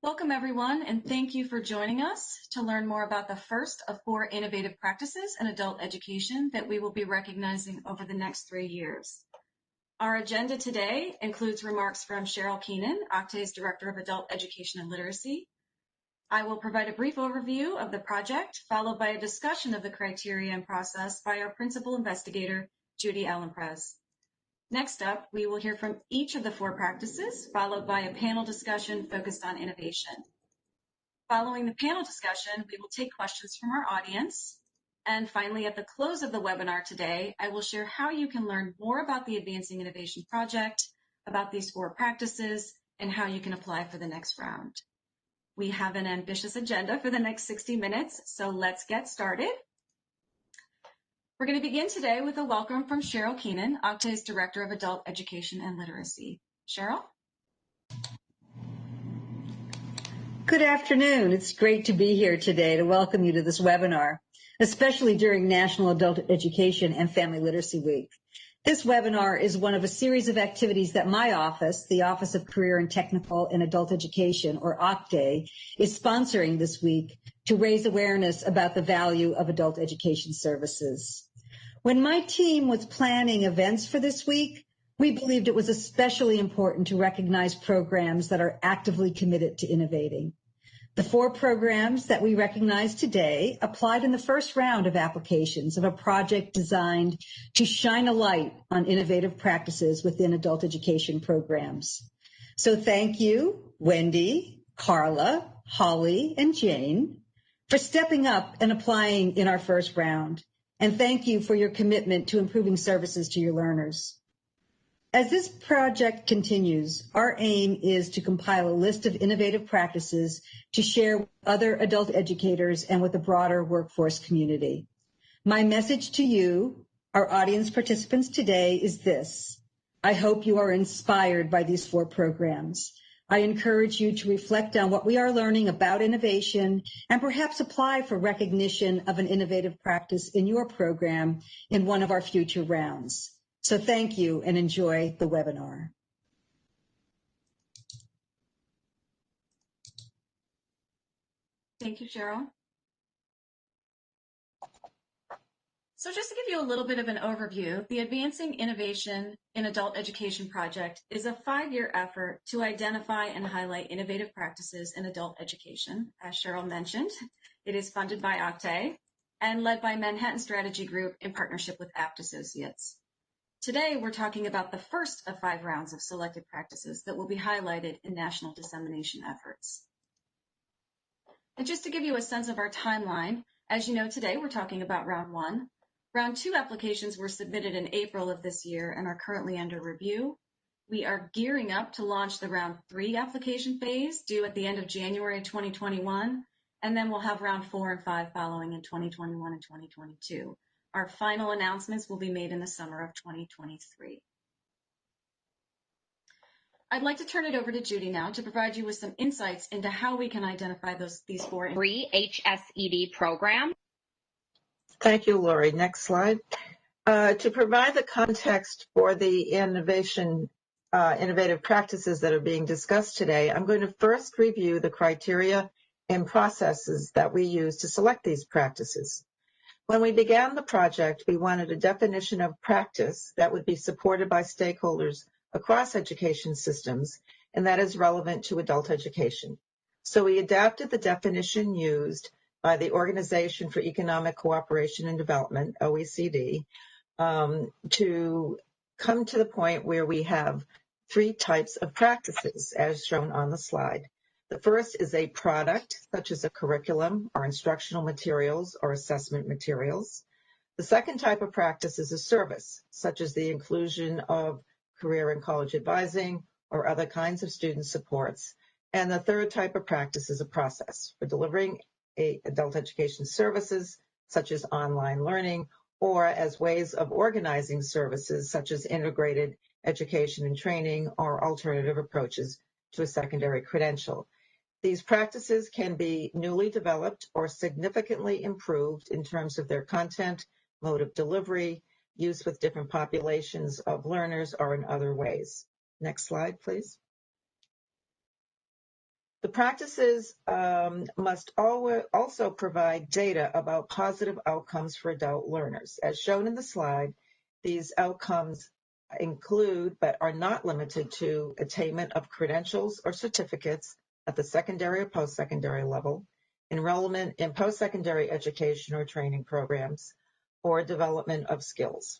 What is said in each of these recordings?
Welcome everyone, and thank you for joining us to learn more about the first of 4 innovative practices in adult education that we will be recognizing over the next 3 years. Our agenda today includes remarks from Cheryl Keenan, Octave's Director of Adult Education and Literacy. I will provide a brief overview of the project, followed by a discussion of the criteria and process by our principal investigator, Judy Allen-Prez. Next up, we will hear from each of the 4 practices, followed by a panel discussion focused on innovation. Following the panel discussion, we will take questions from our audience. And finally, at the close of the webinar today, I will share how you can learn more about the Advancing Innovation Project, about these 4 practices, and how you can apply for the next round. We have an ambitious agenda for the next 60 minutes, so let's get started. We're going to begin today with a welcome from Cheryl Keenan, Octave's Director of Adult Education and Literacy. Cheryl? Good afternoon. It's great to be here today to welcome you to this webinar, especially during National Adult Education and Family Literacy Week. This webinar is one of a series of activities that my office, the Office of Career and Technical and Adult Education, or OCTAE, is sponsoring this week to raise awareness about the value of adult education services. When my team was planning events for this week, we believed it was especially important to recognize programs that are actively committed to innovating. The 4 programs that we recognize today applied in the first round of applications of a project designed to shine a light on innovative practices within adult education programs. So thank you, Wendy, Carla, Holly, and Jane, for stepping up and applying in our first round. And thank you for your commitment to improving services to your learners. As this project continues, our aim is to compile a list of innovative practices to share with other adult educators and with the broader workforce community. My message to you, our audience participants today, is this. I hope you are inspired by these 4 programs. I encourage you to reflect on what we are learning about innovation and perhaps apply for recognition of an innovative practice in your program in one of our future rounds. So thank you and enjoy the webinar. Thank you, Cheryl. So just to give you a little bit of an overview, the Advancing Innovation in Adult Education Project is a 5-year effort to identify and highlight innovative practices in adult education. As Cheryl mentioned, it is funded by OCTAE and led by Manhattan Strategy Group in partnership with Apt Associates. Today, we're talking about the first of 5 rounds of selected practices that will be highlighted in national dissemination efforts. And just to give you a sense of our timeline, as you know, today we're talking about round 1. Round 2 applications were submitted in April of this year and are currently under review. We are gearing up to launch the round 3 application phase due at the end of January 2021, and then we'll have round 4 and 5 following in 2021 and 2022. Our final announcements will be made in the summer of 2023. I'd like to turn it over to Judy now to provide you with some insights into how we can identify these 4 HSED programs. Thank you, Lori. Next slide. To provide the context for the innovative practices that are being discussed today, I'm going to first review the criteria and processes that we use to select these practices. When we began the project, we wanted a definition of practice that would be supported by stakeholders across education systems and that is relevant to adult education. So we adapted the definition used by the Organization for Economic Cooperation and Development, OECD, to come to the point where we have 3 types of practices as shown on the slide. The first is a product, such as a curriculum or instructional materials or assessment materials. The second type of practice is a service, such as the inclusion of career and college advising or other kinds of student supports. And the third type of practice is a process for delivering adult education services, such as online learning, or as ways of organizing services, such as integrated education and training or alternative approaches to a secondary credential. These practices can be newly developed or significantly improved in terms of their content, mode of delivery, use with different populations of learners, or in other ways. Next slide, please. The practices must also provide data about positive outcomes for adult learners. As shown in the slide, these outcomes include, but are not limited to, attainment of credentials or certificates at the secondary or post-secondary level, enrollment in post-secondary education or training programs, or development of skills.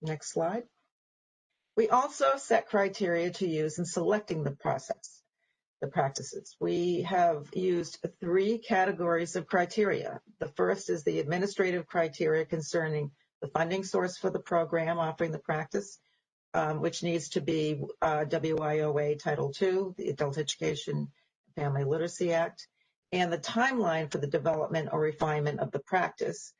Next slide. We also set criteria to use in selecting the practices. We have used 3 categories of criteria. The first is the administrative criteria concerning the funding source for the program offering the practice, which needs to be WIOA Title II, the Adult Education and Family Literacy Act, and the timeline for the development or refinement of the practice,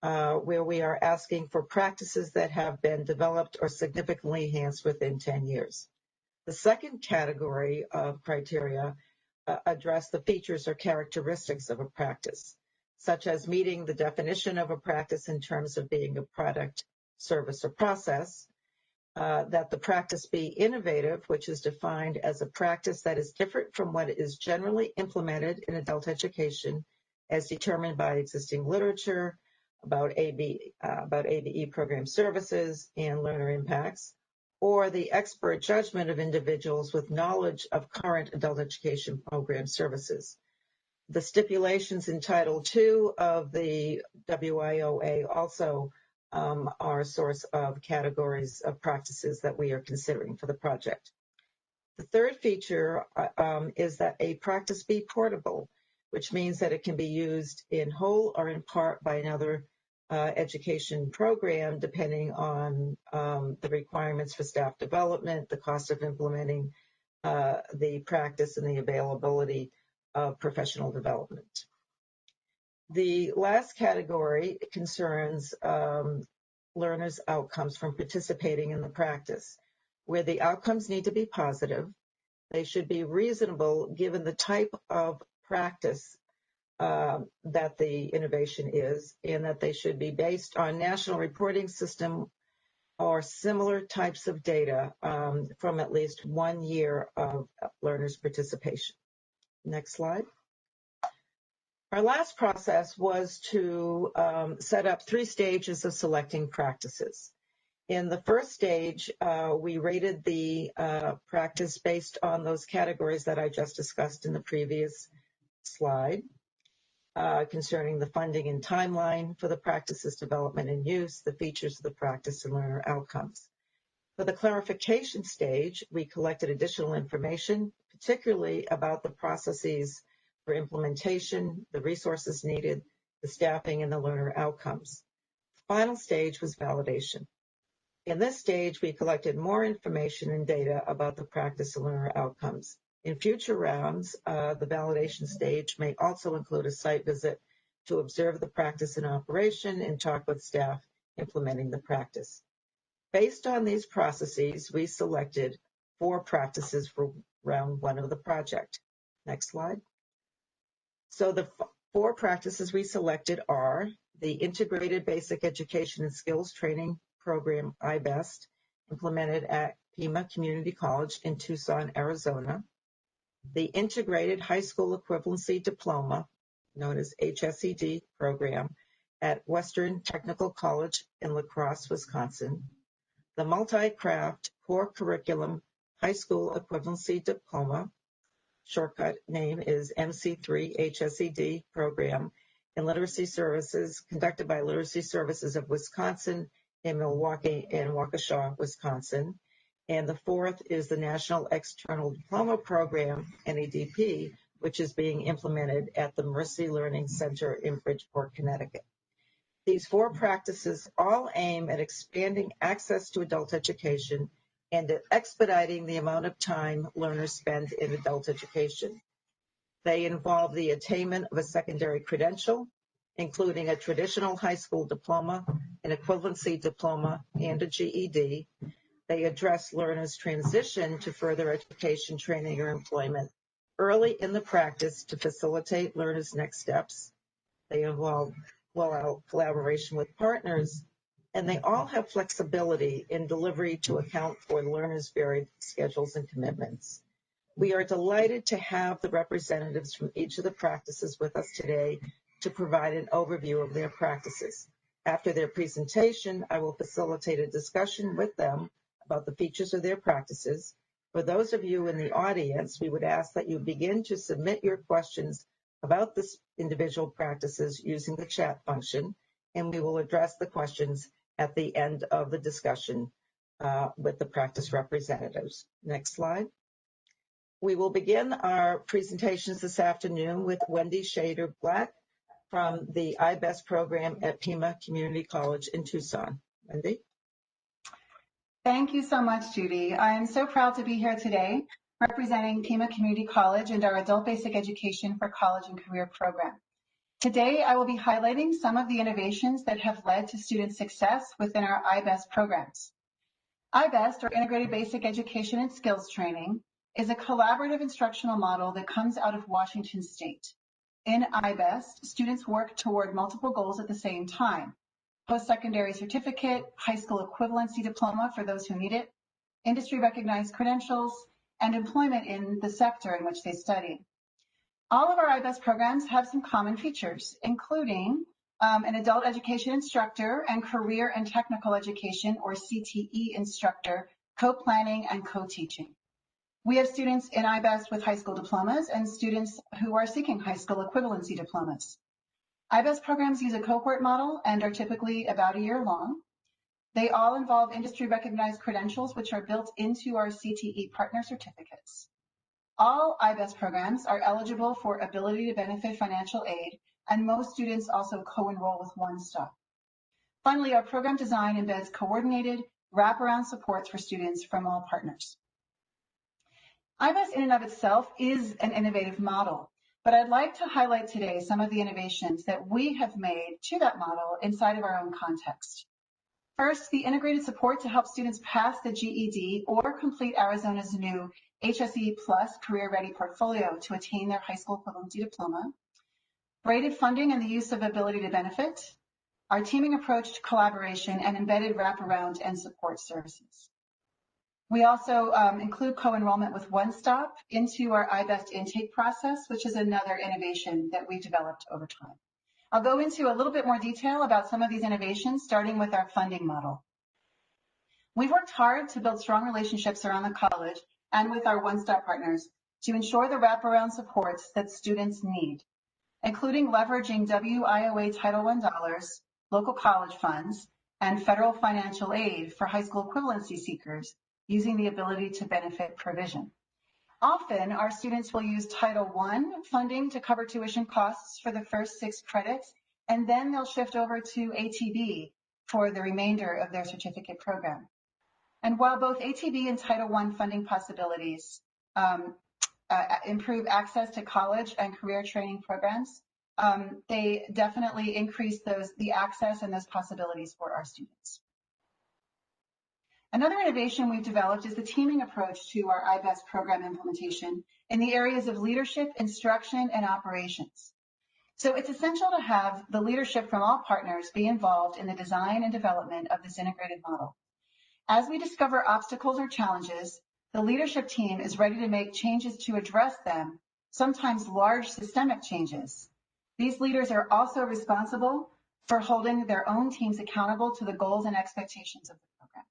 where we are asking for practices that have been developed or significantly enhanced within 10 years. The second category of criteria address the features or characteristics of a practice, such as meeting the definition of a practice in terms of being a product, service, or process, that the practice be innovative, which is defined as a practice that is different from what is generally implemented in adult education as determined by existing literature about ABE program services and learner impacts, or the expert judgment of individuals with knowledge of current adult education program services. The stipulations in Title II of the WIOA also are a source of categories of practices that we are considering for the project. The third feature is that a practice be portable, which means that it can be used in whole or in part by another education program, depending on the requirements for staff development, the cost of implementing the practice, and the availability of professional development. The last category concerns learners' outcomes from participating in the practice, where the outcomes need to be positive. They should be reasonable given the type of practice that the innovation is, and that they should be based on national reporting system or similar types of data from at least 1 year of learners' participation. Next slide. Our last process was to set up 3 stages of selecting practices. In the first stage, we rated the practice based on those categories that I just discussed in the previous slide. Concerning the funding and timeline for the practice's development and use, the features of the practice, and learner outcomes. For the clarification stage, we collected additional information, particularly about the processes for implementation, the resources needed, the staffing, and the learner outcomes. The final stage was validation. In this stage, we collected more information and data about the practice and learner outcomes. In future rounds, the validation stage may also include a site visit to observe the practice in operation and talk with staff implementing the practice. Based on these processes, we selected 4 practices for round 1 of the project. Next slide. So the 4 practices we selected are the Integrated Basic Education and Skills Training Program, IBEST, implemented at Pima Community College in Tucson, Arizona. The Integrated High School Equivalency Diploma, known as HSED program, at Western Technical College in La Crosse, Wisconsin. The Multi-Craft Core Curriculum High School Equivalency Diploma, shortcut name is MC3 HSED program, in Literacy Services, conducted by Literacy Services of Wisconsin in Milwaukee and Waukesha, Wisconsin. And the fourth is the National External Diploma Program, NEDP, which is being implemented at the Mercy Learning Center in Bridgeport, Connecticut. These 4 practices all aim at expanding access to adult education and at expediting the amount of time learners spend in adult education. They involve the attainment of a secondary credential, including a traditional high school diploma, an equivalency diploma, and a GED. They address learners' transition to further education, training, or employment early in the practice to facilitate learners' next steps. They involve collaboration with partners, and they all have flexibility in delivery to account for learners' varied schedules and commitments. We are delighted to have the representatives from each of the practices with us today to provide an overview of their practices. After their presentation, I will facilitate a discussion with them about the features of their practices. For those of you in the audience, we would ask that you begin to submit your questions about this individual practices using the chat function, and we will address the questions at the end of the discussion with the practice representatives. Next slide. We will begin our presentations this afternoon with Wendy Shader-Black from the IBEST program at Pima Community College in Tucson. Wendy? Thank you so much, Judy. I am so proud to be here today representing Pima Community College and our Adult Basic Education for College and Career program. Today, I will be highlighting some of the innovations that have led to student success within our IBEST programs. IBEST, or Integrated Basic Education and Skills Training, is a collaborative instructional model that comes out of Washington State. In IBEST, students work toward multiple goals at the same time: post-secondary certificate, high school equivalency diploma for those who need it, industry-recognized credentials, and employment in the sector in which they study. All of our IBEST programs have some common features, including an adult education instructor and career and technical education, or CTE instructor, co-planning and co-teaching. We have students in IBEST with high school diplomas and students who are seeking high school equivalency diplomas. IBEST programs use a cohort model and are typically about a year long. They all involve industry-recognized credentials, which are built into our CTE partner certificates. All IBEST programs are eligible for ability to benefit financial aid, and most students also co-enroll with One Stop. Finally, our program design embeds coordinated wraparound supports for students from all partners. IBEST in and of itself is an innovative model, but I'd like to highlight today some of the innovations that we have made to that model inside of our own context. First, the integrated support to help students pass the GED or complete Arizona's new HSED Plus Career Ready portfolio to attain their high school equivalency diploma, braided funding and the use of ability to benefit, our teaming approach to collaboration, and embedded wraparound and support services. We also include co-enrollment with One Stop into our IBEST intake process, which is another innovation that we've developed over time. I'll go into a little bit more detail about some of these innovations, starting with our funding model. We've worked hard to build strong relationships around the college and with our One Stop partners to ensure the wraparound supports that students need, including leveraging WIOA Title I dollars, local college funds, and federal financial aid for high school equivalency seekers using the ability to benefit provision. Often, our students will use Title I funding to cover tuition costs for the first 6 credits, and then they'll shift over to ATB for the remainder of their certificate program. And while both ATB and Title I funding possibilities improve access to college and career training programs, they definitely increase the access and those possibilities for our students. Another innovation we've developed is the teaming approach to our IBEST program implementation in the areas of leadership, instruction, and operations. So it's essential to have the leadership from all partners be involved in the design and development of this integrated model. As we discover obstacles or challenges, the leadership team is ready to make changes to address them, sometimes large systemic changes. These leaders are also responsible for holding their own teams accountable to the goals and expectations of the program.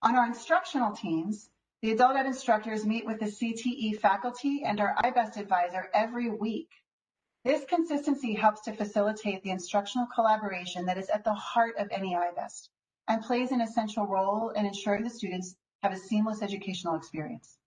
On our instructional teams, the adult ed instructors meet with the CTE faculty and our IBEST advisor every week. This consistency helps to facilitate the instructional collaboration that is at the heart of any IBEST and plays an essential role in ensuring the students have a seamless educational experience.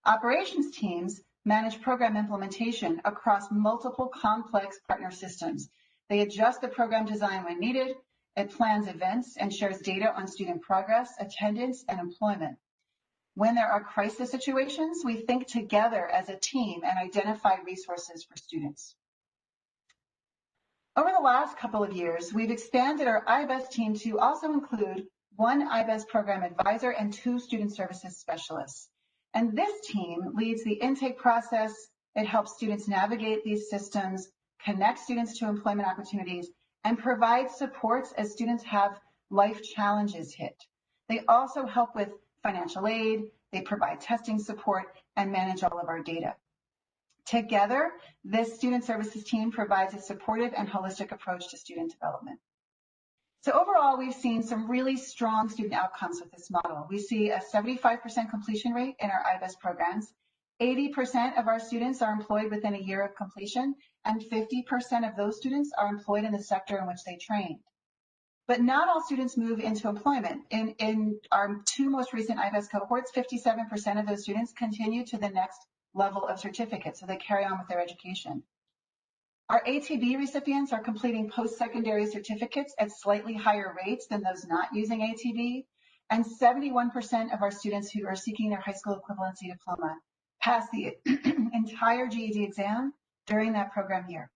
Operations teams manage program implementation across multiple complex partner systems. They adjust the program design when needed. It plans events and shares data on student progress, attendance, and employment. When there are crisis situations, we think together as a team and identify resources for students. Over the last couple of years, we've expanded our IBEST team to also include 1 IBEST program advisor and 2 student services specialists. And this team leads the intake process. It helps students navigate these systems, connect students to employment opportunities, and provide supports as students have life challenges hit. They also help with financial aid, They provide testing support and manage all of our data. Together, this student services team provides a supportive and holistic approach to student development. So overall, we've seen some really strong student outcomes with this model. We see a 75% completion rate in our IBEST programs. 80% of our students are employed within a year of completion, and 50% of those students are employed in the sector in which they trained. But not all students move into employment. In our two most recent IBEST cohorts, 57% of those students continue to the next level of certificate, so they carry on with their education. Our ATB recipients are completing post-secondary certificates at slightly higher rates than those not using ATB, and 71% of our students who are seeking their high school equivalency diploma pass the entire GED exam during that program year.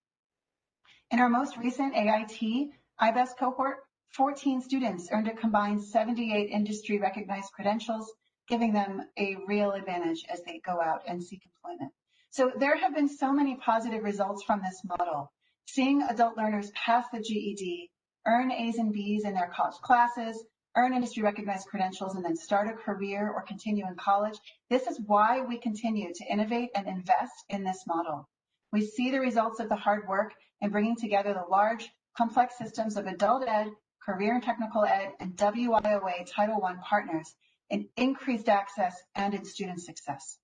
In our most recent AIT IBEST cohort, 14 students earned a combined 78 industry recognized credentials, giving them a real advantage as they go out and seek employment. So there have been so many positive results from this model. Seeing adult learners pass the GED, earn A's and B's in their college classes, earn industry recognized credentials, and then start a career or continue in college. This is why we continue to innovate and invest in this model. We see the results of the hard work in bringing together the large, complex systems of adult ed, career and technical ed, and WIOA Title I partners in increased access and in student success.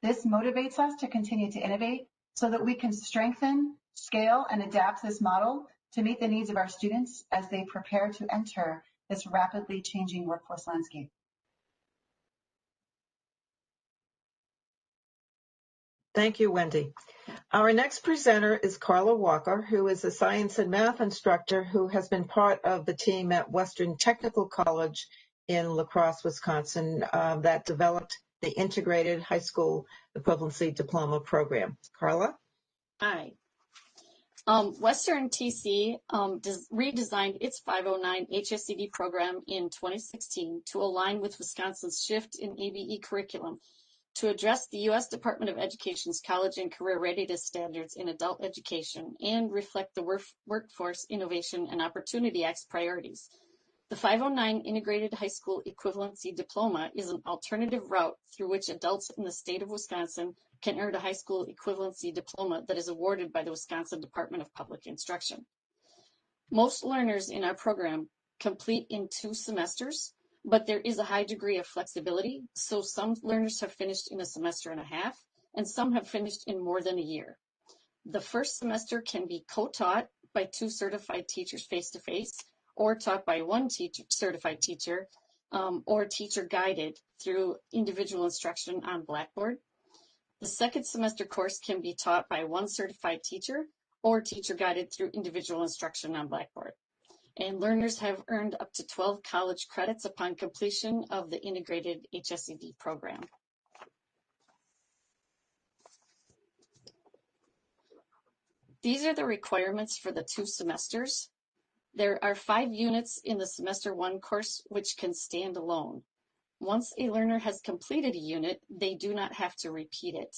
This motivates us to continue to innovate so that we can strengthen, scale, and adapt this model to meet the needs of our students as they prepare to enter this rapidly changing workforce landscape. Thank you, Wendy. Our next presenter is Carla Walker, who is a science and math instructor who has been part of the team at Western Technical College in La Crosse, Wisconsin, that developed the integrated high school equivalency diploma program. Carla? Hi. Western TC redesigned its 509 HSED program in 2016 to align with Wisconsin's shift in ABE curriculum to address the U.S. Department of Education's college and career readiness standards in adult education and reflect the Workforce Innovation and Opportunity Act's priorities. The 509 Integrated High School Equivalency Diploma is an alternative route through which adults in the state of Wisconsin can earn a high school equivalency diploma that is awarded by the Wisconsin Department of Public Instruction. Most learners in our program complete in 2 semesters, but there is a high degree of flexibility, so some learners have finished in a semester and a half, and some have finished in more than a year. The first semester can be co-taught by 2 certified teachers face-to-face, or taught by 1 certified teacher, or teacher guided through individual instruction on Blackboard. The second semester course can be taught by 1 certified teacher or teacher guided through individual instruction on Blackboard. And learners have earned up to 12 college credits upon completion of the integrated HSED program. These are the requirements for the 2 semesters. There are 5 units in the semester 1 course which can stand alone. Once a learner has completed a unit, they do not have to repeat it.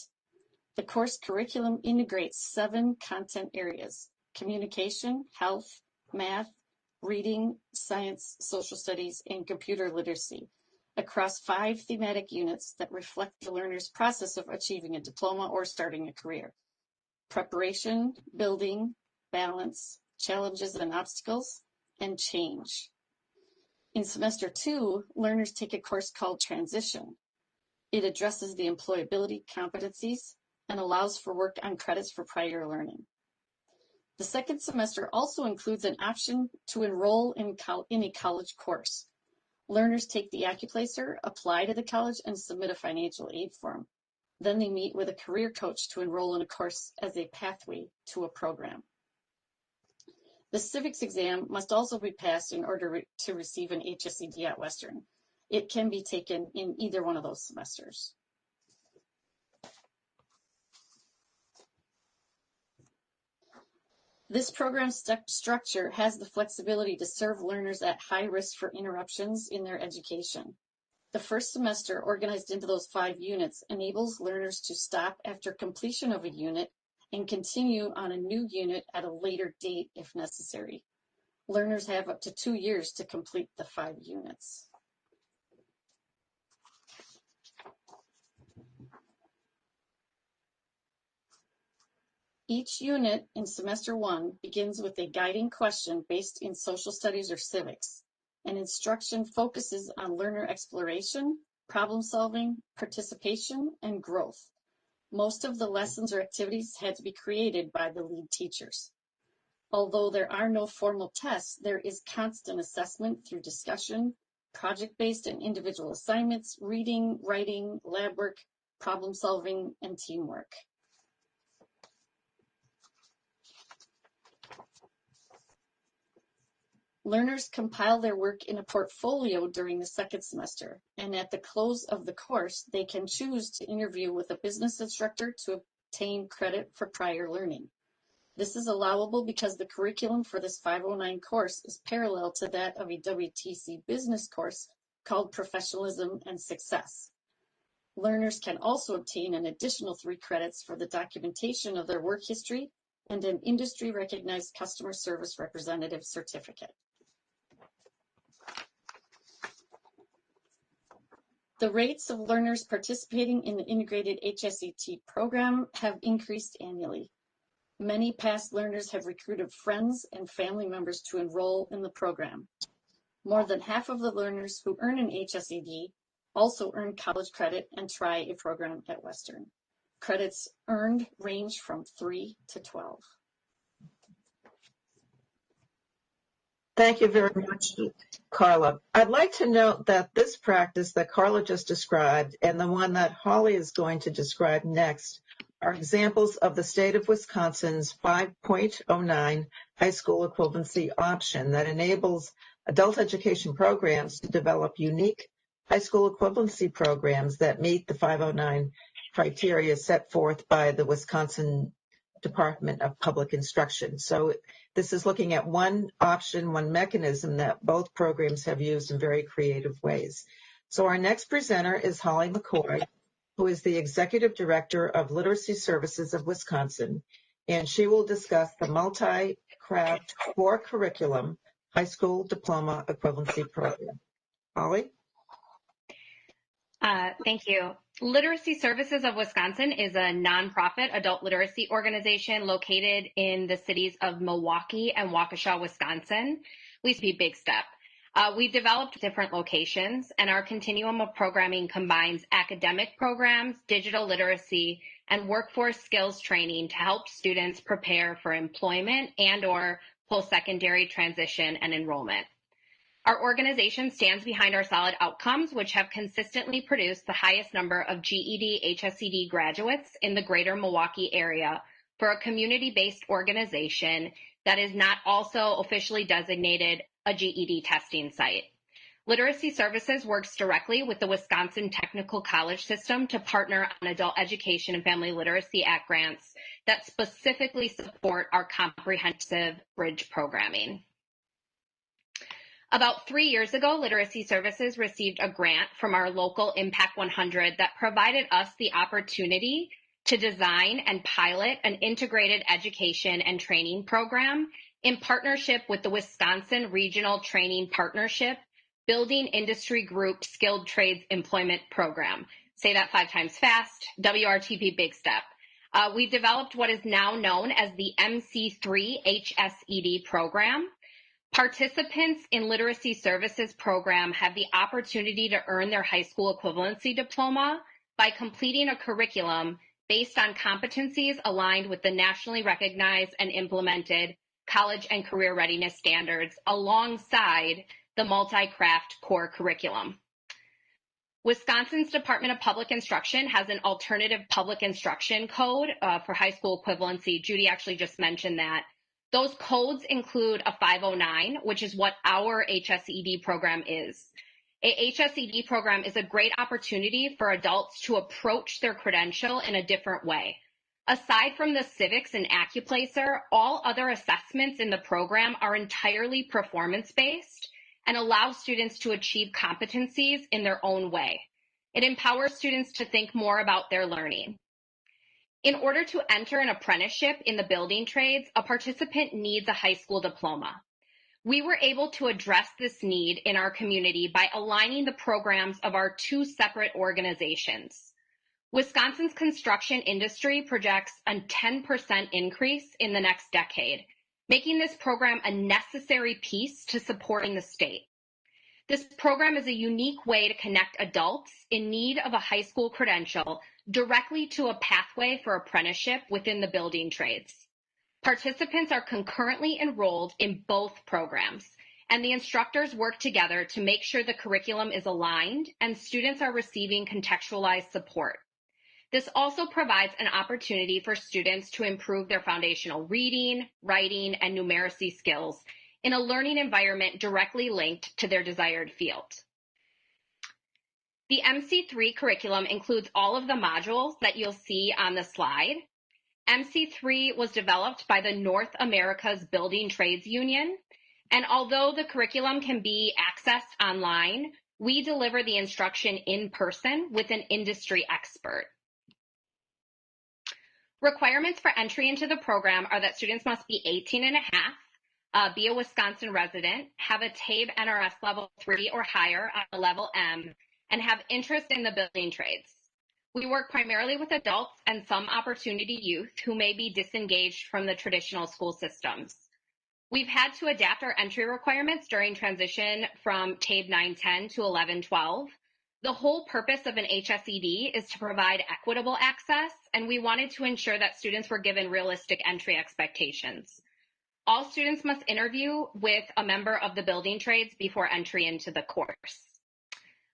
The course curriculum integrates 7 content areas: communication, health, math, reading, science, social studies, and computer literacy across 5 thematic units that reflect the learner's process of achieving a diploma or starting a career: preparation, building, balance, challenges and obstacles, and change. In semester 2, learners take a course called Transition. It addresses the employability competencies and allows for work on credits for prior learning. The second semester also includes an option to enroll in a college course. Learners take the AccuPlacer, apply to the college, and submit a financial aid form. Then they meet with a career coach to enroll in a course as a pathway to a program. The civics exam must also be passed in order to receive an HSED at Western. It can be taken in either one of those semesters. This program structure has the flexibility to serve learners at high risk for interruptions in their education. The first semester, organized into those 5 units, enables learners to stop after completion of a unit and continue on a new unit at a later date if necessary. Learners have up to 2 years to complete the 5 units. Each unit in semester 1 begins with a guiding question based in social studies or civics, and instruction focuses on learner exploration, problem solving, participation, and growth. Most of the lessons or activities had to be created by the lead teachers. Although there are no formal tests, there is constant assessment through discussion, project-based and individual assignments, reading, writing, lab work, problem solving, and teamwork. Learners compile their work in a portfolio during the second semester, and at the close of the course, they can choose to interview with a business instructor to obtain credit for prior learning. This is allowable because the curriculum for this 509 course is parallel to that of a WTC business course called Professionalism and Success. Learners can also obtain an additional 3 credits for the documentation of their work history and an industry-recognized customer service representative certificate. The rates of learners participating in the integrated HSED program have increased annually. Many past learners have recruited friends and family members to enroll in the program. More than half of the learners who earn an HSED also earn college credit and try a program at Western. Credits earned range from 3 to 12. Thank you very much, Carla. I'd like to note that this practice that Carla just described and the one that Holly is going to describe next are examples of the state of Wisconsin's 5.09 high school equivalency option that enables adult education programs to develop unique high school equivalency programs that meet the 509 criteria set forth by the Wisconsin Department of Public Instruction. So this is looking at one option, one mechanism that both programs have used in very creative ways. So our next presenter is Holly McCoy, who is the Executive Director of Literacy Services of Wisconsin, and she will discuss the multi-craft core curriculum high school diploma equivalency program. Holly? Thank you. Literacy Services of Wisconsin is a nonprofit adult literacy organization located in the cities of Milwaukee and Waukesha, Wisconsin. We used to be Big Step. We developed different locations, and our continuum of programming combines academic programs, digital literacy, and workforce skills training to help students prepare for employment and/or post-secondary transition and enrollment. Our organization stands behind our solid outcomes, which have consistently produced the highest number of GED, HSED graduates in the greater Milwaukee area for a community-based organization that is not also officially designated a GED testing site. Literacy Services works directly with the Wisconsin Technical College System to partner on Adult Education and Family Literacy Act grants that specifically support our comprehensive bridge programming. About 3 years ago, Literacy Services received a grant from our local Impact 100 that provided us the opportunity to design and pilot an integrated education and training program in partnership with the Wisconsin Regional Training Partnership Building Industry Group Skilled Trades Employment Program. Say that 5 times fast, WRTP Big Step. We developed what is now known as the MC3 HSED program. Participants in Literacy Services program have the opportunity to earn their high school equivalency diploma by completing a curriculum based on competencies aligned with the nationally recognized and implemented college and career readiness standards alongside the multi-craft core curriculum. Wisconsin's Department of Public Instruction has an alternative public instruction code for high school equivalency. Judy actually just mentioned that. Those codes include a 509, which is what our HSED program is. A HSED program is a great opportunity for adults to approach their credential in a different way. Aside from the civics and AccuPlacer, all other assessments in the program are entirely performance-based and allow students to achieve competencies in their own way. It empowers students to think more about their learning. In order to enter an apprenticeship in the building trades, a participant needs a high school diploma. We were able to address this need in our community by aligning the programs of our 2 separate organizations. Wisconsin's construction industry projects a 10% increase in the next decade, making this program a necessary piece to supporting the state. This program is a unique way to connect adults in need of a high school credential directly to a pathway for apprenticeship within the building trades. Participants are concurrently enrolled in both programs, and the instructors work together to make sure the curriculum is aligned and students are receiving contextualized support. This also provides an opportunity for students to improve their foundational reading, writing, and numeracy skills in a learning environment directly linked to their desired field. The MC3 curriculum includes all of the modules that you'll see on the slide. MC3 was developed by the North America's Building Trades Union, and although the curriculum can be accessed online, we deliver the instruction in person with an industry expert. Requirements for entry into the program are that students must be 18 and a half, be a Wisconsin resident, have a TABE NRS level 3 or higher on a level M, and have interest in the building trades. We work primarily with adults and some opportunity youth who may be disengaged from the traditional school systems. We've had to adapt our entry requirements during transition from TABE 910 to 1112. The whole purpose of an HSED is to provide equitable access, and we wanted to ensure that students were given realistic entry expectations. All students must interview with a member of the building trades before entry into the course.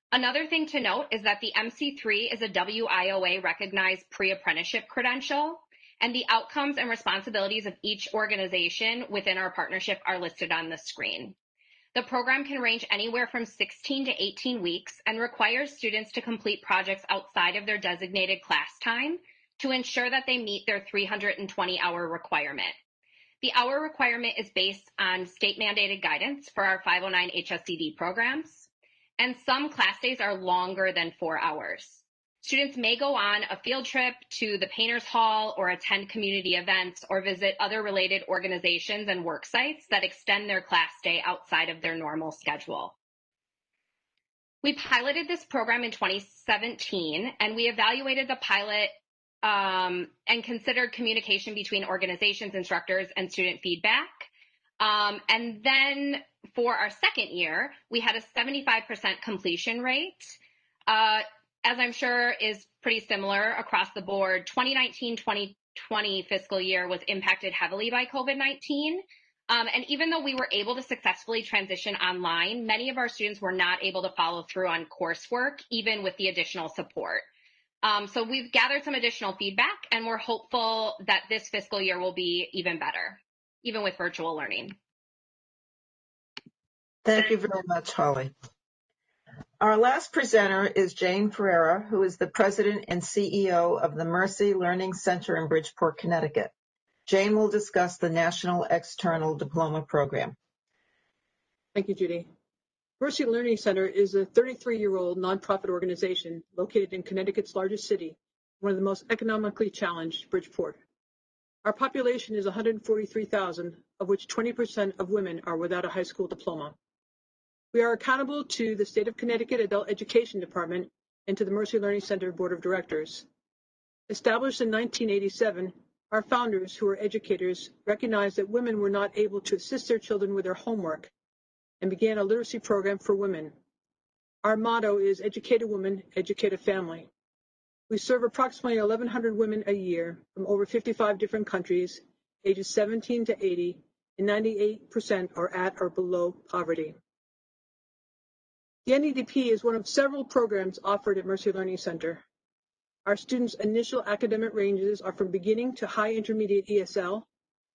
Another thing to note is that the MC3 is a WIOA recognized pre-apprenticeship credential, and the outcomes and responsibilities of each organization within our partnership are listed on the screen. The program can range anywhere from 16 to 18 weeks and requires students to complete projects outside of their designated class time to ensure that they meet their 320-hour requirement. The hour requirement is based on state-mandated guidance for our 509 HSED programs, and some class days are longer than 4 hours. Students may go on a field trip to the Painters Hall or attend community events or visit other related organizations and work sites that extend their class day outside of their normal schedule. We piloted this program in 2017, and we evaluated the pilot and considered communication between organizations, instructors, and student feedback. And then for our second year, we had a 75% completion rate. As I'm sure is pretty similar across the board, 2019-2020 fiscal year was impacted heavily by COVID-19. And even though we were able to successfully transition online, many of our students were not able to follow through on coursework, even with the additional support. So we've gathered some additional feedback, and we're hopeful that this fiscal year will be even better, even with virtual learning. Thank you very much, Holly. Our last presenter is Jane Ferreira, who is the president and CEO of the Mercy Learning Center in Bridgeport, Connecticut. Jane will discuss the National External Diploma Program. Thank you, Judy. Mercy Learning Center is a 33-year-old nonprofit organization located in Connecticut's largest city, one of the most economically challenged, Bridgeport. Our population is 143,000, of which 20% of women are without a high school diploma. We are accountable to the State of Connecticut Adult Education Department and to the Mercy Learning Center Board of Directors. Established in 1987, our founders, who are educators, recognized that women were not able to assist their children with their homework and began a literacy program for women. Our motto is educate a woman, educate a family. We serve approximately 1,100 women a year from over 55 different countries, ages 17 to 80, and 98% are at or below poverty. The NEDP is one of several programs offered at Mercy Learning Center. Our students' initial academic ranges are from beginning to high intermediate ESL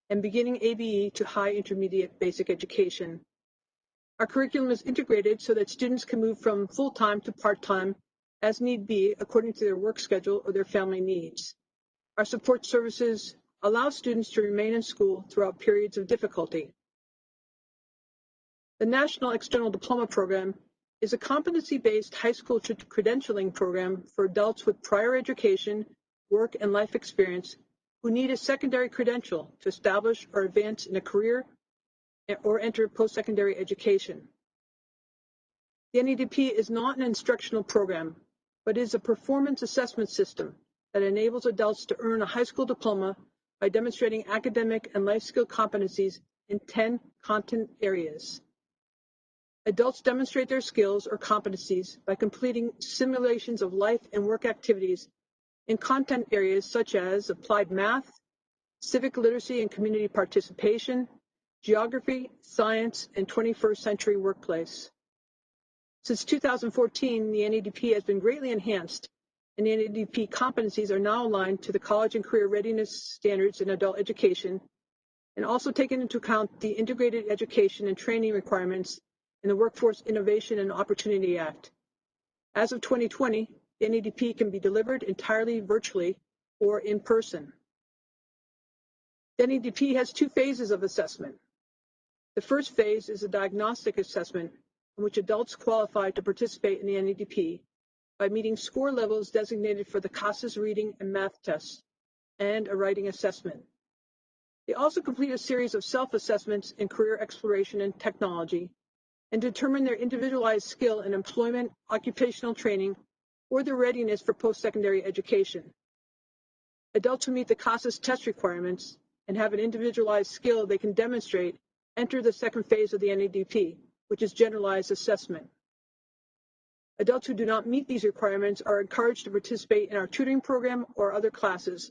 and beginning ABE to high intermediate basic education. Our curriculum is integrated so that students can move from full-time to part-time as need be according to their work schedule or their family needs. Our support services allow students to remain in school throughout periods of difficulty. The National External Diploma Program is a competency-based high school credentialing program for adults with prior education, work, and life experience who need a secondary credential to establish or advance in a career or enter post-secondary education. The NEDP is not an instructional program. but is a performance assessment system that enables adults to earn a high school diploma by demonstrating academic and life skill competencies in 10 content areas. Adults demonstrate their skills or competencies by completing simulations of life and work activities in content areas such as applied math, civic literacy and community participation, geography, science, and 21st century workplace. Since 2014, the NEDP has been greatly enhanced, and the NEDP competencies are now aligned to the college and career readiness standards in adult education, and also taken into account the integrated education and training requirements in the Workforce Innovation and Opportunity Act. As of 2020, the NEDP can be delivered entirely virtually or in person. The NEDP has two phases of assessment. The first phase is a diagnostic assessment in which adults qualify to participate in the NEDP by meeting score levels designated for the CASAS reading and math tests and a writing assessment. They also complete a series of self-assessments in career exploration and technology and determine their individualized skill in employment, occupational training, or their readiness for post-secondary education. Adults who meet the CASAS test requirements and have an individualized skill they can demonstrate enter the second phase of the NEDP, which is generalized assessment. Adults who do not meet these requirements are encouraged to participate in our tutoring program or other classes,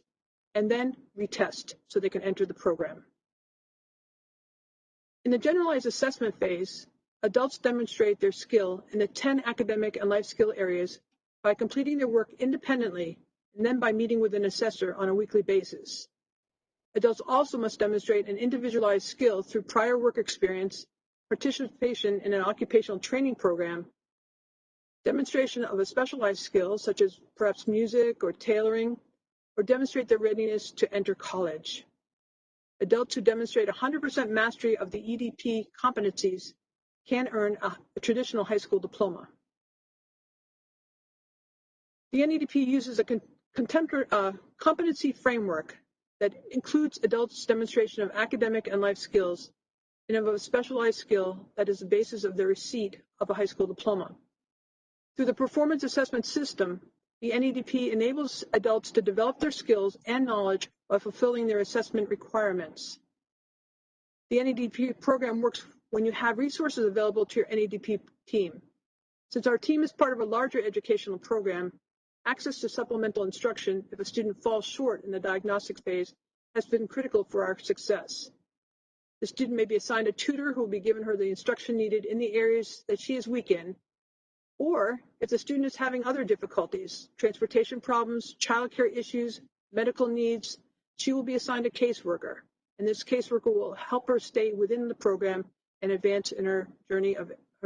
and then retest so they can enter the program. In the generalized assessment phase, adults demonstrate their skill in the 10 academic and life skill areas by completing their work independently and then by meeting with an assessor on a weekly basis. Adults also must demonstrate an individualized skill through prior work experience, participation in an occupational training program, demonstration of a specialized skill such as perhaps music or tailoring, or demonstrate their readiness to enter college. Adults who demonstrate 100% mastery of the EDP competencies can earn a traditional high school diploma. The NEDP uses a competency framework that includes adults' demonstration of academic and life skills and of a specialized skill that is the basis of their receipt of a high school diploma. Through the performance assessment system, the NEDP enables adults to develop their skills and knowledge by fulfilling their assessment requirements. The NEDP program works when you have resources available to your NEDP team. Since our team is part of a larger educational program, access to supplemental instruction if a student falls short in the diagnostic phase has been critical for our success. The student may be assigned a tutor who will be given her the instruction needed in the areas that she is weak in, or if the student is having other difficulties, transportation problems, childcare issues, medical needs, she will be assigned a caseworker, and this caseworker will help her stay within the program and advance in her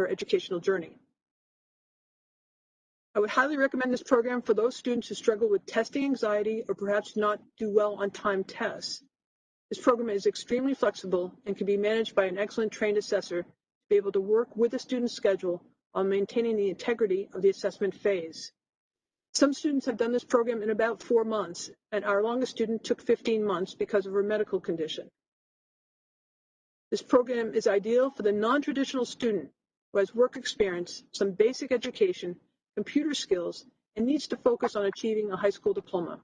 educational journey. I would highly recommend this program for those students who struggle with testing anxiety or perhaps do not do well on timed tests. This program is extremely flexible and can be managed by an excellent trained assessor to be able to work with the student's schedule on maintaining the integrity of the assessment phase. Some students have done this program in about 4 months, and our longest student took 15 months because of her medical condition. This program is ideal for the non-traditional student who has work experience, some basic education, computer skills, and needs to focus on achieving a high school diploma.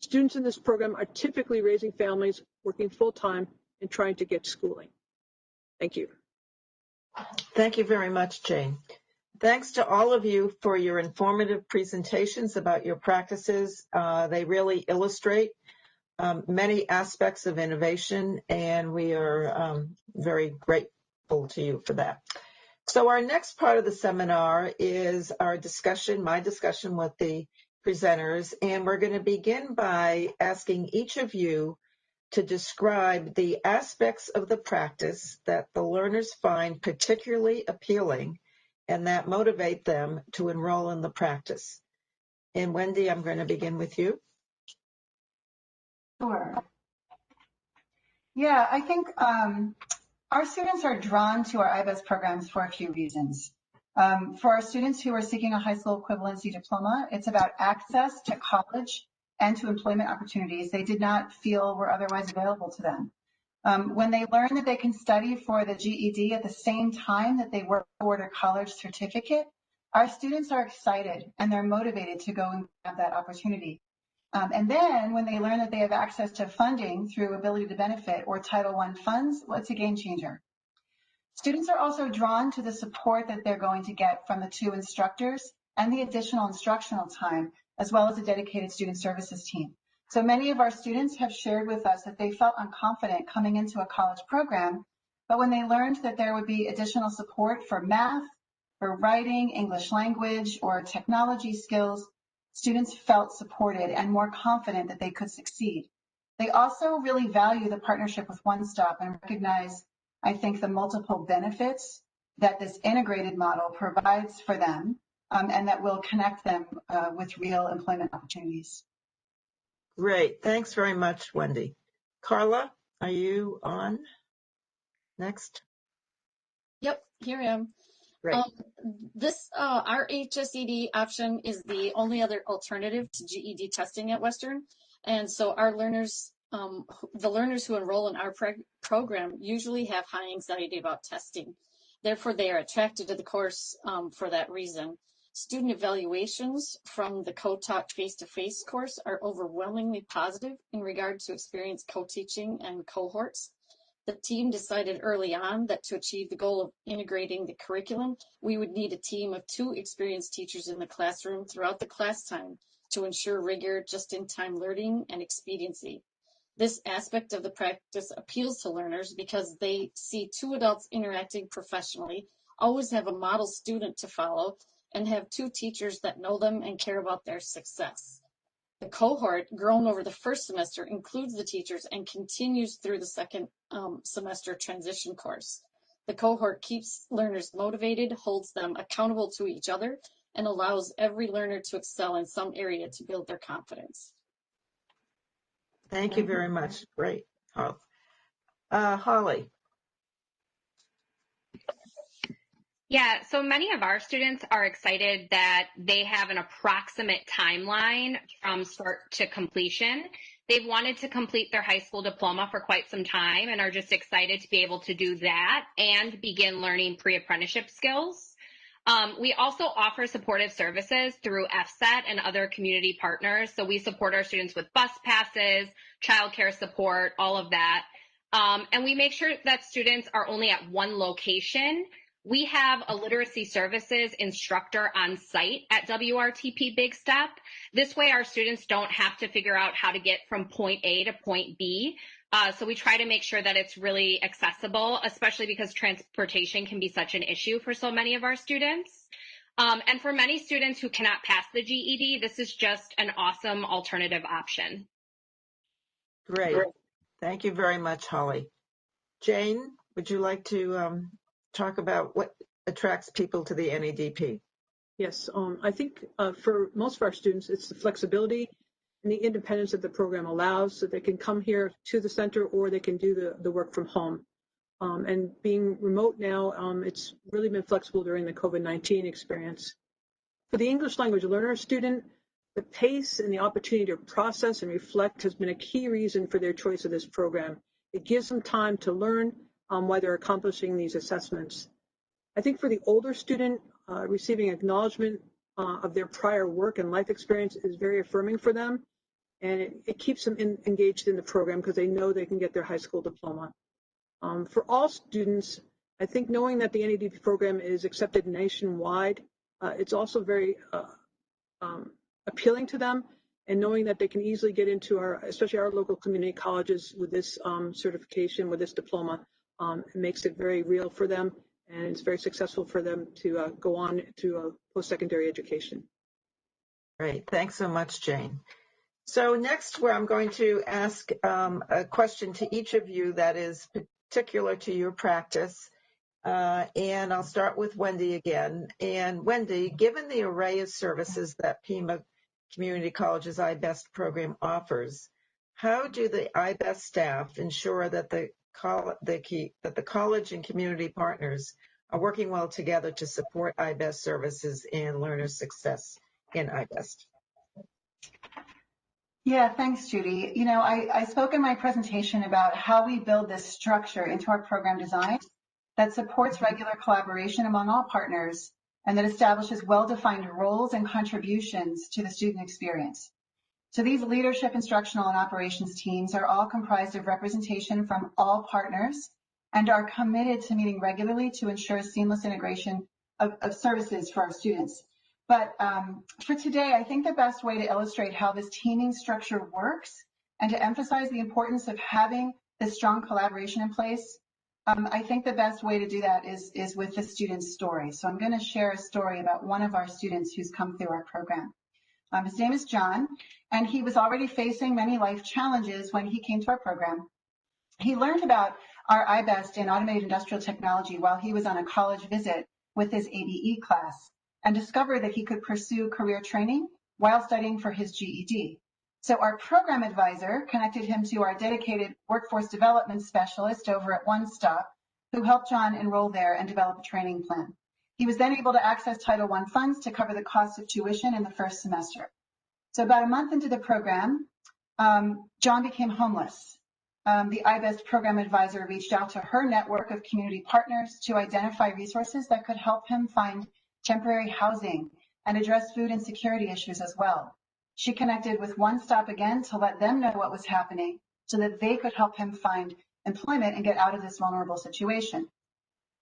Students in this program are typically raising families, working full-time, and trying to get schooling. Thank you. Thank you very much, Jane. Thanks to all of you for your informative presentations about your practices. They really illustrate many aspects of innovation, and we are very grateful to you for that. So our next part of the seminar is our discussion, my discussion with the presenters, and we're going to begin by asking each of you to describe the aspects of the practice that the learners find particularly appealing and that motivate them to enroll in the practice. And Wendy, I'm going to begin with you. Sure. Yeah, I think our students are drawn to our IBES programs for a few reasons. For our students who are seeking a high school equivalency diploma, it's about access to college and to employment opportunities they did not feel were otherwise available to them. When they learn that they can study for the GED at the same time that they work toward a college certificate, our students are excited and they're motivated to go and have that opportunity. And then when they learn that they have access to funding through Ability to Benefit or Title I funds, well, it's a game changer. Students are also drawn to the support that they're going to get from the 2 instructors and the additional instructional time, as well as a dedicated student services team. So many of our students have shared with us that they felt unconfident coming into a college program, but when they learned that there would be additional support for math, for writing, English language, or technology skills, students felt supported and more confident that they could succeed. They also really value the partnership with One Stop and recognize, I think, the multiple benefits that this integrated model provides for them, and that will connect them with real employment opportunities. Great. Thanks very much, Wendy. Carla, are you on? Next. Yep, here I am. Great. Our HSED option is the only other alternative to GED testing at Western. And so our learners, the learners who enroll in our program usually have high anxiety about testing. Therefore, they are attracted to the course for that reason. Student evaluations from the co-taught face-to-face course are overwhelmingly positive in regard to experienced co-teaching and cohorts. The team decided early on that to achieve the goal of integrating the curriculum, we would need a team of 2 experienced teachers in the classroom throughout the class time to ensure rigor, just-in-time learning, and expediency. This aspect of the practice appeals to learners because they see 2 adults interacting professionally, always have a model student to follow, and have 2 teachers that know them and care about their success. The cohort, grown over the first semester, includes the teachers and continues through the second semester transition course. The cohort keeps learners motivated, holds them accountable to each other, and allows every learner to excel in some area to build their confidence. Thank you very much. Great. Holly. Yeah, so many of our students are excited that they have an approximate timeline from start to completion. They've wanted to complete their high school diploma for quite some time and are just excited to be able to do that and begin learning pre-apprenticeship skills. We also offer supportive services through FSET and other community partners. So we support our students with bus passes, childcare support, all of that. And we make sure that students are only at one location. We have a literacy services instructor on site at WRTP Big Step. This way our students don't have to figure out how to get from point A to point B. So we try to make sure that it's really accessible, especially because transportation can be such an issue for so many of our students. And for many students who cannot pass the GED, this is just an awesome alternative option. Great. Thank you very much, Holly. Jane, would you like to talk about what attracts people to the NEDP? Yes, I think for most of our students, it's the flexibility and the independence that the program allows, so they can come here to the center or they can do the work from home. And being remote now, it's really been flexible during the COVID-19 experience. For the English language learner student, the pace and the opportunity to process and reflect has been a key reason for their choice of this program. It gives them time to learn while they're accomplishing these assessments. I think for the older student, receiving acknowledgement of their prior work and life experience is very affirming for them, and it keeps them engaged in the program because they know they can get their high school diploma. For all students, I think knowing that the NEDP program is accepted nationwide, it's also very appealing to them, and knowing that they can easily get into especially our local community colleges with this certification, with this diploma, it makes it very real for them, and it's very successful for them to go on to a post-secondary education. Great. Thanks so much, Jane. So next, where I'm going to ask a question to each of you that is particular to your practice. And I'll start with Wendy again. And Wendy, given the array of services that Pima Community College's iBest program offers, how do the iBest staff ensure that the college and community partners are working well together to support iBest services and learner success in iBest? Yeah, thanks, Judy. You know, I spoke in my presentation about how we build this structure into our program design that supports regular collaboration among all partners and that establishes well-defined roles and contributions to the student experience. So these leadership, instructional, and operations teams are all comprised of representation from all partners and are committed to meeting regularly to ensure seamless integration of services for our students. But for today, I think the best way to illustrate how this teaming structure works and to emphasize the importance of having this strong collaboration in place, I think the best way to do that is with the student's story. So I'm going to share a story about one of our students who's come through our program. His name is John, and he was already facing many life challenges when he came to our program. He learned about our iBest in automated industrial technology while he was on a college visit with his ABE class and discovered that he could pursue career training while studying for his GED. So our program advisor connected him to our dedicated workforce development specialist over at One Stop, who helped John enroll there and develop a training plan. He was then able to access Title I funds to cover the cost of tuition in the first semester. So about a month into the program, John became homeless. The iBest program advisor reached out to her network of community partners to identify resources that could help him find temporary housing and address food insecurity issues as well. She connected with One Stop again to let them know what was happening so that they could help him find employment and get out of this vulnerable situation.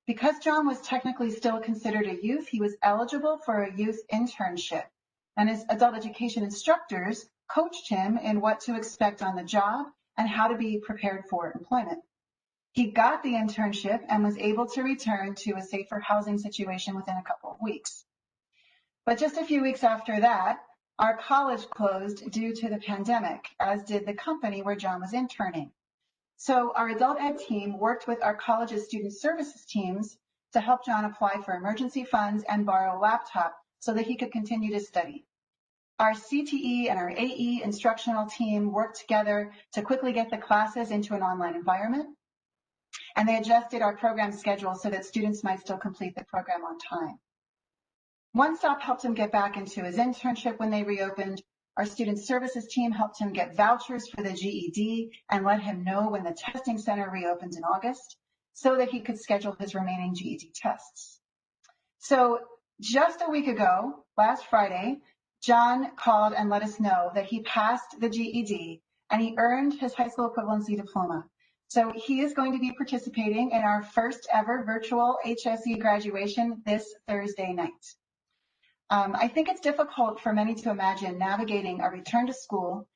Because John was technically still considered a youth, he was eligible for a youth internship, and his adult education instructors coached him in what to expect on the job and how to be prepared for employment. He got the internship and was able to return to a safer housing situation within a couple of weeks. But just a few weeks after that, our college closed due to the pandemic, as did the company where John was interning. So our adult ed team worked with our college's student services teams to help John apply for emergency funds and borrow a laptop so that he could continue to study. Our CTE and our AE instructional team worked together to quickly get the classes into an online environment, and they adjusted our program schedule so that students might still complete the program on time. One Stop helped him get back into his internship when they reopened. Our student services team helped him get vouchers for the GED and let him know when the testing center reopens in August so that he could schedule his remaining GED tests. So just a week ago, last Friday, John called and let us know that he passed the GED and he earned his high school equivalency diploma. So he is going to be participating in our first ever virtual HSE graduation this Thursday night. I think it's difficult for many to imagine navigating a return to school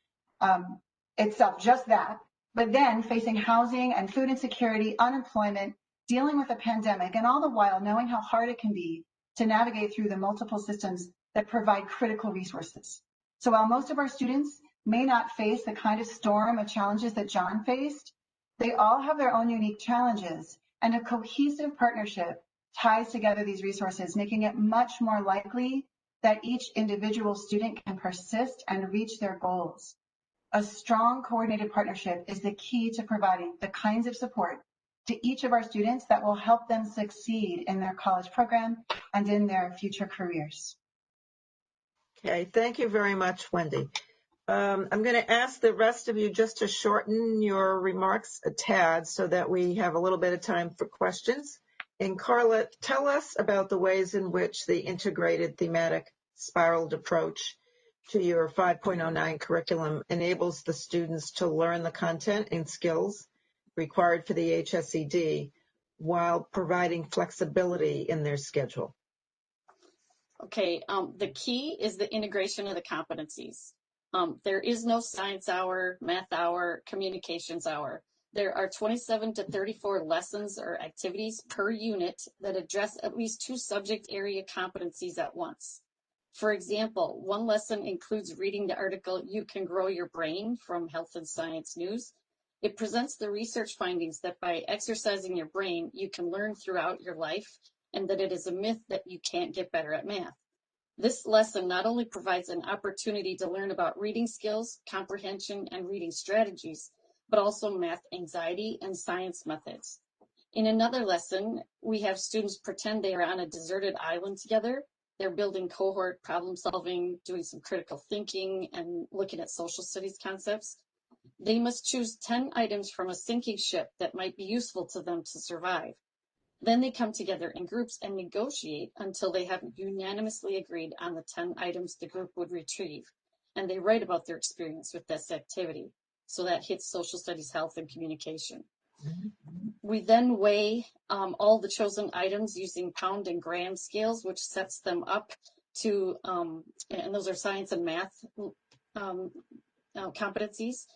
itself, just that, but then facing housing and food insecurity, unemployment, dealing with a pandemic, and all the while knowing how hard it can be to navigate through the multiple systems that provide critical resources. So while most of our students may not face the kind of storm of challenges that John faced, they all have their own unique challenges, and a cohesive partnership ties together these resources, making it much more likely that each individual student can persist and reach their goals. A strong coordinated partnership is the key to providing the kinds of support to each of our students that will help them succeed in their college program and in their future careers. Okay, thank you very much, Wendy. I'm going to ask the rest of you just to shorten your remarks a tad so that we have a little bit of time for questions. And Carla, tell us about the ways in which the integrated thematic spiraled approach to your 5.09 curriculum enables the students to learn the content and skills required for the HSED while providing flexibility in their schedule. Okay, the key is the integration of the competencies. There is no science hour, math hour, communications hour. There are 27 to 34 lessons or activities per unit that address at least 2 subject area competencies at once. For example, one lesson includes reading the article, "You Can Grow Your Brain" from Health and Science News. It presents the research findings that by exercising your brain, you can learn throughout your life, and that it is a myth that you can't get better at math. This lesson not only provides an opportunity to learn about reading skills, comprehension, and reading strategies, but also math anxiety and science methods. In another lesson, we have students pretend they are on a deserted island together. They're building cohort problem solving, doing some critical thinking, and looking at social studies concepts. They must choose 10 items from a sinking ship that might be useful to them to survive. Then they come together in groups and negotiate until they have unanimously agreed on the 10 items the group would retrieve. And they write about their experience with this activity. So that hits social studies, health, and communication. We then weigh all the chosen items using pound and gram scales, which sets them up to, and those are science and math competencies.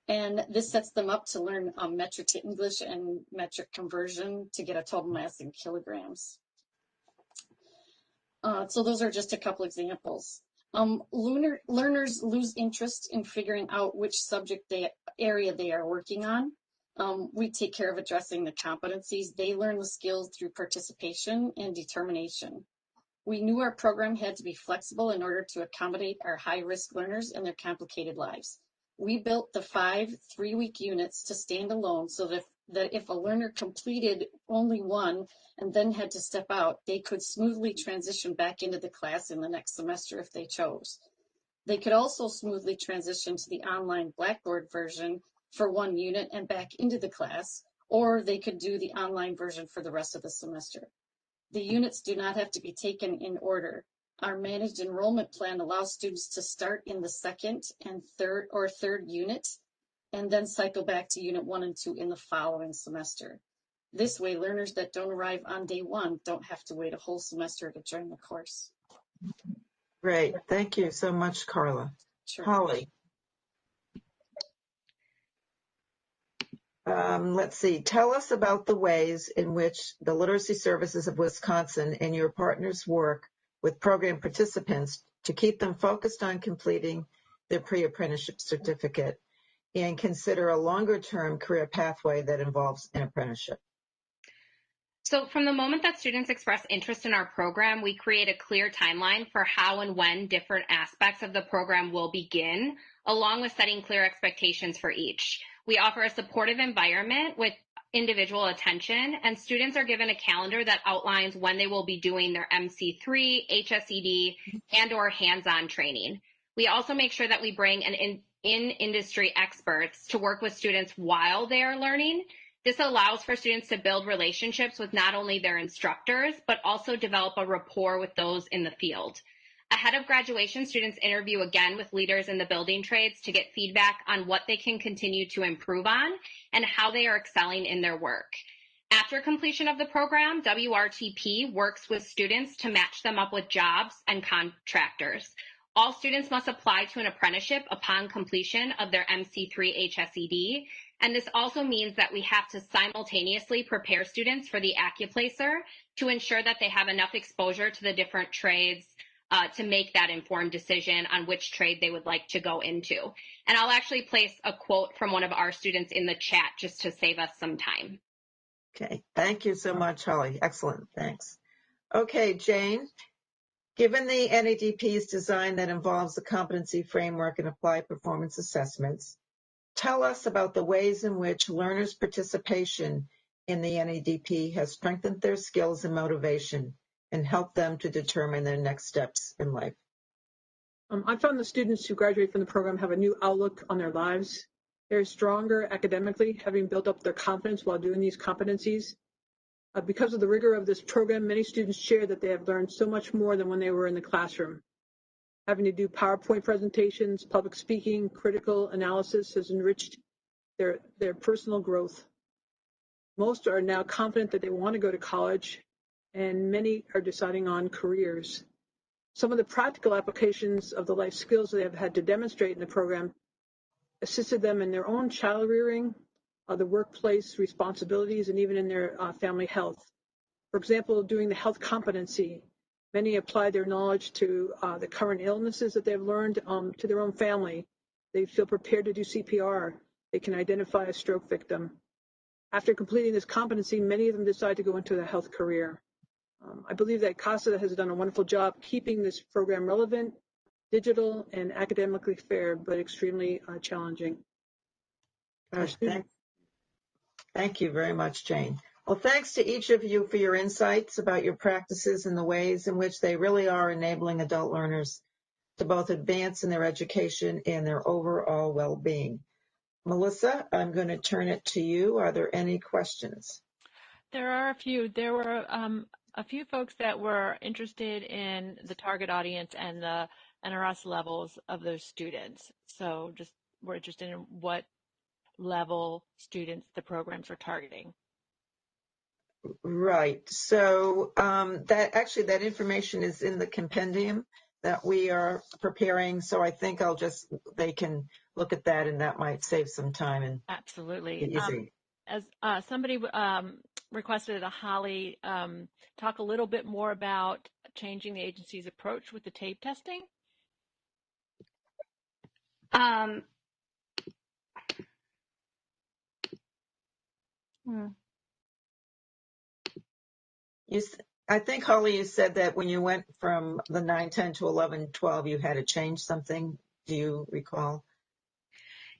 And this sets them up to learn metric to English and metric conversion to get a total mass in kilograms. So those are just a couple examples. Learners lose interest in figuring out which subject area they are working on. We take care of addressing the competencies. They learn the skills through participation and determination. We knew our program had to be flexible in order to accommodate our high-risk learners and their complicated lives. We built the 5 3-week units to stand alone so that if a learner completed only one and then had to step out, they could smoothly transition back into the class in the next semester if they chose. They could also smoothly transition to the online Blackboard version for 1 unit and back into the class, or they could do the online version for the rest of the semester. The units do not have to be taken in order. Our managed enrollment plan allows students to start in the second and third unit and then cycle back to unit 1 and 2 in the following semester. This way, learners that don't arrive on day 1 don't have to wait a whole semester to join the course. Great. Thank you so much, Carla. Sure. Holly. Let's see. Tell us about the ways in which the Literacy Services of Wisconsin and your partners work with program participants to keep them focused on completing their pre-apprenticeship certificate and consider a longer-term career pathway that involves an apprenticeship. So from the moment that students express interest in our program, we create a clear timeline for how and when different aspects of the program will begin, along with setting clear expectations for each. We offer a supportive environment with individual attention, and students are given a calendar that outlines when they will be doing their MC3, HSED, and/or hands-on training. We also make sure that we bring in-industry experts to work with students while they are learning. This allows for students to build relationships with not only their instructors, but also develop a rapport with those in the field. Ahead of graduation, students interview again with leaders in the building trades to get feedback on what they can continue to improve on and how they are excelling in their work. After completion of the program, WRTP works with students to match them up with jobs and contractors. All students must apply to an apprenticeship upon completion of their MC3 HSED, and this also means that we have to simultaneously prepare students for the AccuPlacer to ensure that they have enough exposure to the different trades to make that informed decision on which trade they would like to go into. And I'll actually place a quote from one of our students in the chat just to save us some time. Okay, thank you so much, Holly. Excellent, thanks. Okay, Jane, given the NEDP's design that involves the competency framework and applied performance assessments, tell us about the ways in which learners' participation in the NEDP has strengthened their skills and motivation and helped them to determine their next steps in life. I found the students who graduate from the program have a new outlook on their lives. They're stronger academically, having built up their confidence while doing these competencies. Because of the rigor of this program, many students share that they have learned so much more than when they were in the classroom. Having to do PowerPoint presentations, public speaking, critical analysis has enriched their personal growth. Most are now confident that they want to go to college, and many are deciding on careers. Some of the practical applications of the life skills they have had to demonstrate in the program assisted them in their own child rearing, the workplace responsibilities, and even in their family health. For example, doing the health competency, many apply their knowledge to the current illnesses that they've learned to their own family. They feel prepared to do CPR. They can identify a stroke victim. After completing this competency, many of them decide to go into a health career. I believe that CASA has done a wonderful job keeping this program relevant, digital, and academically fair, but extremely challenging. Thank you very much, Jane. Well, thanks to each of you for your insights about your practices and the ways in which they really are enabling adult learners to both advance in their education and their overall well-being. Melissa, I'm going to turn it to you. Are there any questions? There are a few. There were a few folks that were interested in the target audience and the NRS levels of those students. So just we're interested in what level students the programs are targeting. Right. So that information is in the compendium that we are preparing. So I think they can look at that, and that might save some time and Absolutely. be easy. As somebody requested a Holly talk a little bit more about changing the agency's approach with the tape testing. I think, Holly, you said that when you went from the 9-10 to 11-12, you had to change something. Do you recall?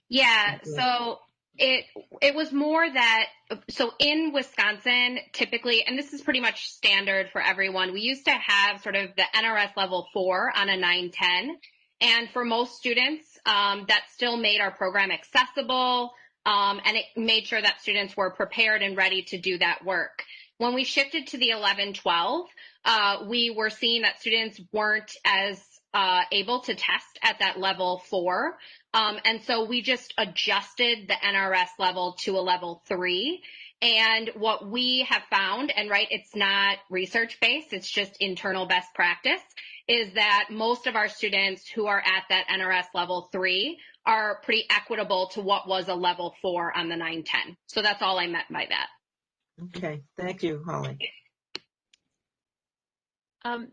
Yeah, so it was more that, so in Wisconsin, typically, and this is pretty much standard for everyone, we used to have sort of the NRS level 4 on a 9-10. And for most students, that still made our program accessible, and it made sure that students were prepared and ready to do that work. When we shifted to the 11-12, we were seeing that students weren't as able to test at that level 4. And so we just adjusted the NRS level to a level 3. And what we have found, and right, it's not research-based, it's just internal best practice, is that most of our students who are at that NRS level 3 are pretty equitable to what was a level 4 on the 9-10. So that's all I meant by that. Okay, thank you, Holly.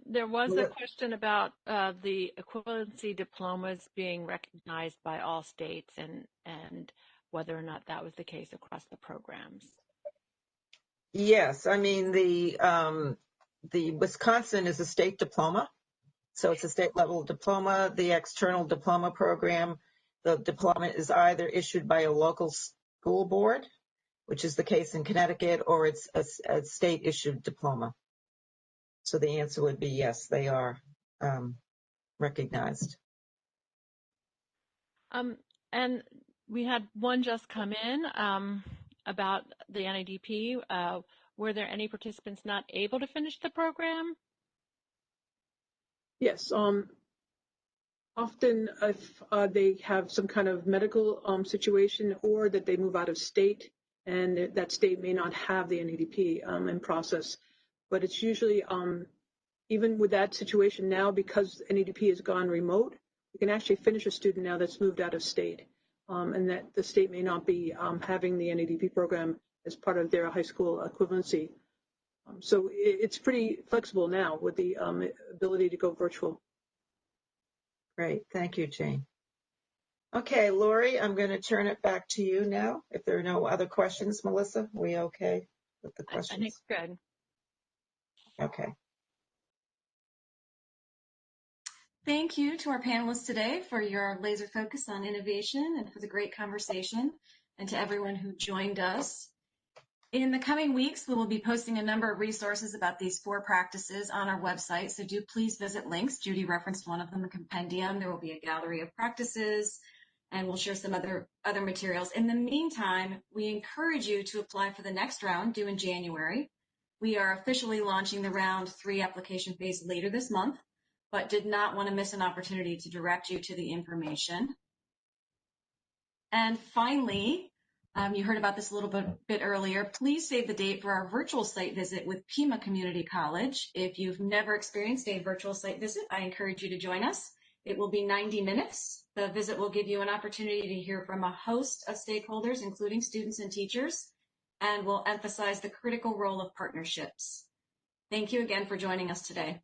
There was a question about the equivalency diplomas being recognized by all states and whether or not that was the case across the programs. Yes, I mean, the Wisconsin is a state diploma, so it's a state level diploma. The external diploma program, the diploma is either issued by a local school board, which is the case in Connecticut, or it's a state issued diploma. So the answer would be yes, they are recognized. And we had one just come in about the NEDP. Were there any participants not able to finish the program? Yes. Often if they have some kind of medical situation or that they move out of state and that state may not have the NEDP in process. But it's usually, even with that situation now, because NEDP has gone remote, you can actually finish a student now that's moved out of state and that the state may not be having the NEDP program as part of their high school equivalency. So it's pretty flexible now with the ability to go virtual. Great. Thank you, Jane. Okay, Lori, I'm going to turn it back to you now. If there are no other questions, Melissa, are we okay with the questions? I think good. Okay. Thank you to our panelists today for your laser focus on innovation and for the great conversation, and to everyone who joined us. In the coming weeks, we will be posting a number of resources about these 4 practices on our website, so do please visit links. Judy referenced one of them, the compendium. There will be a gallery of practices, and we'll share some other materials. In the meantime, we encourage you to apply for the next round due in January. We are officially launching the round 3 application phase later this month, but did not want to miss an opportunity to direct you to the information. And finally, you heard about this a little bit earlier. Please save the date for our virtual site visit with Pima Community College. If you've never experienced a virtual site visit, I encourage you to join us. It will be 90 minutes. The visit will give you an opportunity to hear from a host of stakeholders, including students and teachers, and will emphasize the critical role of partnerships. Thank you again for joining us today.